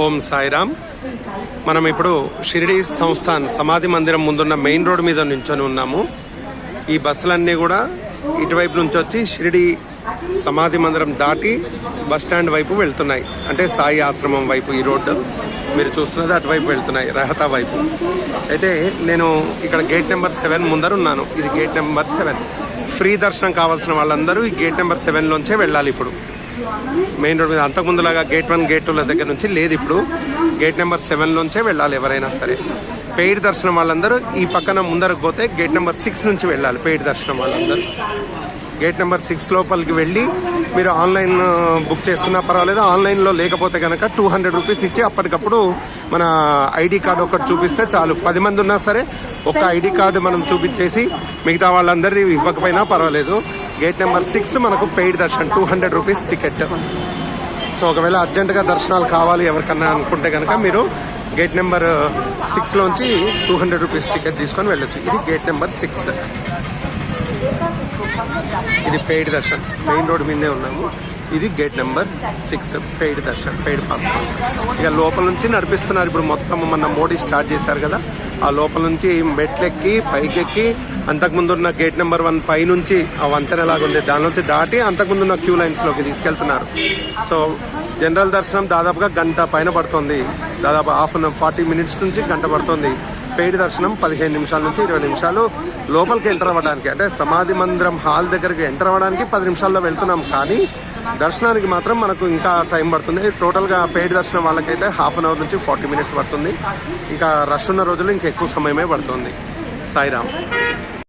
ఓం సాయిరామ్. మనం ఇప్పుడు షిరిడి సంస్థాన్ సమాధి మందిరం ముందున్న మెయిన్ రోడ్ మీద నించొని ఉన్నాము. ఈ బస్సులన్నీ కూడా ఇటువైపు నుంచి వచ్చి షిరిడి సమాధి మందిరం దాటి బస్ స్టాండ్ వైపు వెళ్తున్నాయి. అంటే సాయి ఆశ్రమం వైపు ఈ రోడ్డు మీరు చూస్తున్నది అటువైపు వెళ్తున్నాయి, రహతా వైపు. అయితే నేను ఇక్కడ గేట్ నెంబర్ 7 ముందర ఉన్నాను. ఇది గేట్ నెంబర్ 7. ఫ్రీ దర్శనం కావాల్సిన వాళ్ళందరూ ఈ గేట్ నెంబర్ 7లోంచే వెళ్ళాలి. ఇప్పుడు మెయిన్ రోడ్ మీద అంతకుముందులాగా గేట్ 1 గేట్ 2 దగ్గర నుంచి లేదు. ఇప్పుడు గేట్ నెంబర్ 7లోంచే వెళ్ళాలి ఎవరైనా సరే. పెయిడ్ దర్శనం వాళ్ళందరూ ఈ పక్కన ముందరకు పోతే గేట్ నెంబర్ 6 నుంచి వెళ్ళాలి. పెయిడ్ దర్శనం వాళ్ళందరూ గేట్ నెంబర్ 6 లోపలికి వెళ్ళి మీరు ఆన్లైన్ బుక్ చేసుకున్నా పర్వాలేదు. ఆన్లైన్లో లేకపోతే కనుక 200 రూపీస్ ఇచ్చి అప్పటికప్పుడు మన ఐడి కార్డు ఒకటి చూపిస్తే చాలు. 10 మంది ఉన్నా సరే ఒక ఐడి కార్డు మనం చూపించేసి మిగతా వాళ్ళందరిది ఇవ్వకపోయినా పర్వాలేదు. గేట్ నెంబర్ 6 మనకు పెయిడ్ దర్శనం 200 రూపీస్ టికెట్. సో ఒకవేళ అర్జెంటుగా దర్శనాలు కావాలి ఎవరికన్నా అనుకుంటే కనుక మీరు గేట్ నెంబర్ 6లోంచి 200 రూపీస్ టికెట్ తీసుకొని వెళ్ళొచ్చు. ఇది గేట్ నెంబర్ 6. ఇది పెయిడ్ దర్శన్, మెయిన్ రోడ్ మీదే ఉన్నాము. ఇది gate number 6 paid Darshan, paid pass. ఇక లోపల నుంచి నడిపిస్తున్నారు. ఇప్పుడు మొత్తం మన మోడీ స్టార్ట్ చేశారు కదా, ఆ లోపల నుంచి మెట్లెక్కి పైకెక్కి అంతకుముందు ఉన్న గేట్ నెంబర్ 1 పై నుంచి ఆ వంతెనలాగా ఉంది దాని నుంచి దాటి అంతకుముందు ఉన్న క్యూ లైన్స్లోకి తీసుకెళ్తున్నారు. సో జనరల్ దర్శనం దాదాపుగా గంట పైన పడుతుంది. దాదాపు 40 మినిట్స్ నుంచి గంట పడుతుంది. పెయిడ్ దర్శనం 15 నిమిషాల నుంచి 20 నిమిషాలు. లోపలికి ఎంటర్ అవ్వడానికి అంటే సమాధి మందిరం హాల్ దగ్గరికి ఎంటర్ అవ్వడానికి 10 నిమిషాల్లో వెళ్తున్నాం. కానీ దర్శనానికి మాత్రం మనకు ఇంకా టైం పడుతుంది. టోటల్గా పెయిడ్ దర్శనం వాళ్ళకైతే హాఫ్ అన్ అవర్ నుంచి 40 మినిట్స్ పడుతుంది. ఇంకా రష్ ఉన్న రోజులు ఇంకా ఎక్కువ సమయమే పడుతుంది. సాయిరామ్.